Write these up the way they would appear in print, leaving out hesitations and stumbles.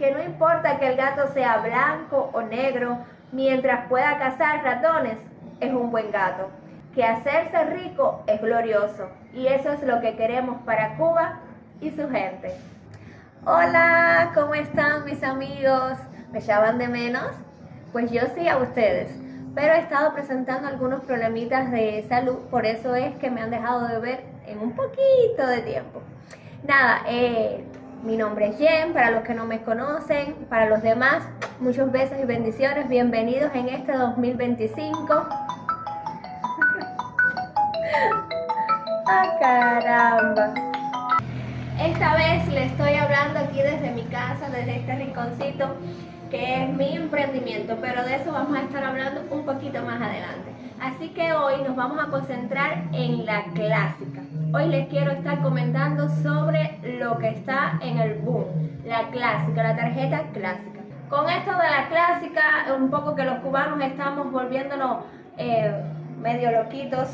que no importa que el gato sea blanco o negro, mientras pueda cazar ratones, es un buen gato. Que hacerse rico es glorioso, y eso es lo que queremos para Cuba y su gente. Hola, ¿cómo están mis amigos? ¿Me echaban de menos? Pues yo sí a ustedes, pero he estado presentando algunos problemitas de salud, por eso es que me han dejado de ver en un poquito de tiempo. Nada, mi nombre es Jen, para los que no me conocen, para los demás, muchos besos y bendiciones, bienvenidos en este 2025. ¡Ah, caramba! Esta vez le estoy hablando aquí desde mi casa, desde este rinconcito, que es mi emprendimiento, pero de eso vamos a estar hablando un poquito más adelante. Así que hoy nos vamos a concentrar en la clásica. Hoy les quiero estar comentando sobre lo que está en el boom, la clásica, la tarjeta clásica. Con esto de la clásica, un poco que los cubanos estamos volviéndonos medio loquitos,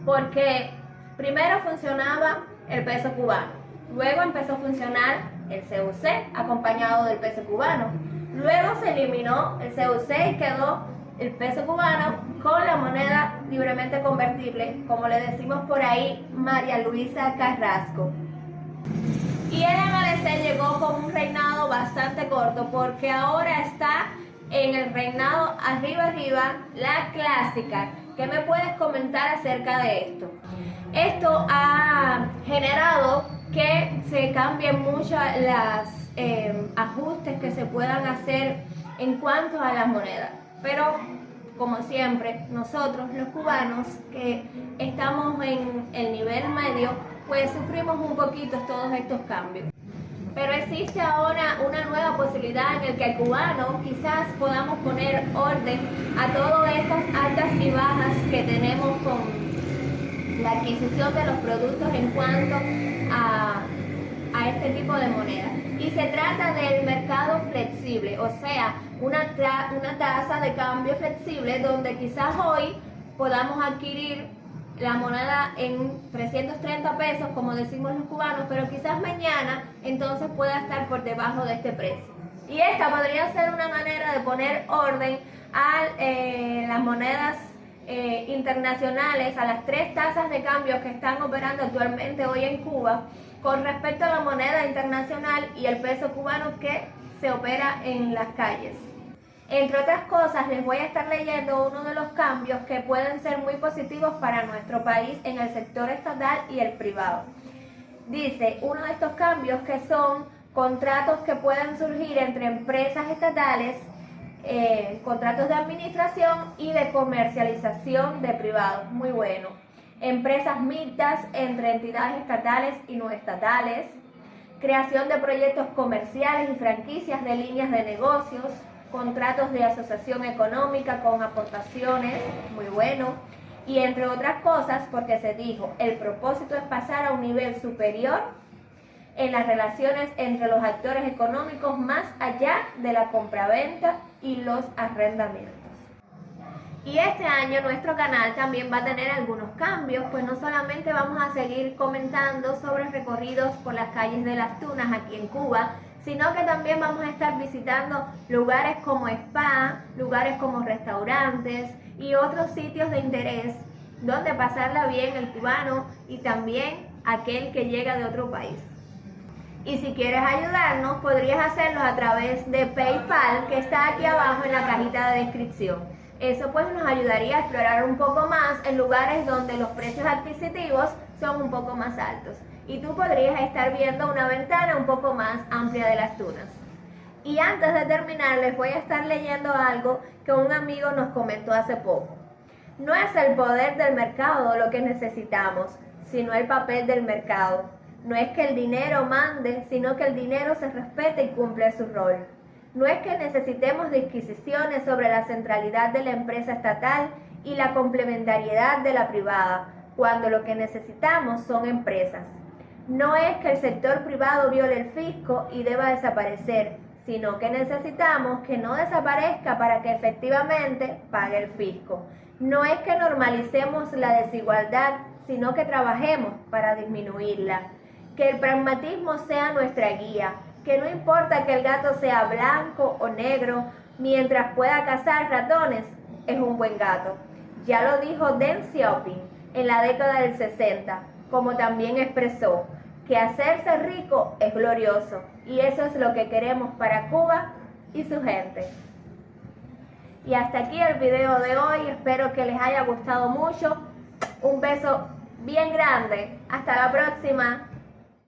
porque primero funcionaba el peso cubano, luego empezó a funcionar el CUC acompañado del peso cubano, luego se eliminó el CUC y quedó el peso cubano con la moneda libremente convertible, como le decimos por ahí, María Luisa Carrasco. Y el MLC llegó con un reinado bastante corto, porque ahora está en el reinado arriba, la clásica. ¿Qué me puedes comentar acerca de esto? Esto ha generado que se cambien mucho los ajustes que se puedan hacer en cuanto a las monedas. Pero, como siempre, nosotros los cubanos que estamos en el nivel medio, pues sufrimos un poquito todos estos cambios. Pero existe ahora una nueva posibilidad en el que el cubano quizás podamos poner orden a todas estas altas y bajas que tenemos con la adquisición de los productos en cuanto a este tipo de moneda. Y se trata del mercado flexible, o sea, una tasa de cambio flexible donde quizás hoy podamos adquirir la moneda en 330 pesos, como decimos los cubanos, pero quizás mañana entonces pueda estar por debajo de este precio. Y esta podría ser una manera de poner orden a las monedas internacionales, a las tres tasas de cambio que están operando actualmente hoy en Cuba, con respecto a la moneda internacional y el peso cubano que se opera en las calles. Entre otras cosas, les voy a estar leyendo uno de los cambios que pueden ser muy positivos para nuestro país en el sector estatal y el privado. Dice, uno de estos cambios que son contratos que pueden surgir entre empresas estatales, contratos de administración y de comercialización de privados. Muy bueno. Empresas mixtas entre entidades estatales y no estatales. Creación de proyectos comerciales y franquicias de líneas de negocios. Contratos de asociación económica con aportaciones, muy bueno, y entre otras cosas porque se dijo, el propósito es pasar a un nivel superior en las relaciones entre los actores económicos más allá de la compraventa y los arrendamientos. Y este año nuestro canal también va a tener algunos cambios, pues no solamente vamos a seguir comentando sobre recorridos por las calles de Las Tunas aquí en Cuba, sino que también vamos a estar visitando lugares como spa, lugares como restaurantes y otros sitios de interés donde pasarla bien el cubano y también aquel que llega de otro país. Y si quieres ayudarnos, podrías hacerlo a través de PayPal, que está aquí abajo en la cajita de descripción. Eso pues nos ayudaría a explorar un poco más en lugares donde los precios adquisitivos son un poco más altos. Y tú podrías estar viendo una ventana un poco más amplia de Las Tunas. Y antes de terminar, les voy a estar leyendo algo que un amigo nos comentó hace poco. No es el poder del mercado lo que necesitamos, sino el papel del mercado. No es que el dinero mande, sino que el dinero se respete y cumple su rol. No es que necesitemos disquisiciones sobre la centralidad de la empresa estatal y la complementariedad de la privada, cuando lo que necesitamos son empresas. No es que el sector privado viole el fisco y deba desaparecer, sino que necesitamos que no desaparezca para que efectivamente pague el fisco. No es que normalicemos la desigualdad, sino que trabajemos para disminuirla. Que el pragmatismo sea nuestra guía, que no importa que el gato sea blanco o negro, mientras pueda cazar ratones, es un buen gato. Ya lo dijo Deng Xiaoping en la década del 60, como también expresó que hacerse rico es glorioso, y eso es lo que queremos para Cuba y su gente. Y hasta aquí el video de hoy, espero que les haya gustado mucho. Un beso bien grande, hasta la próxima.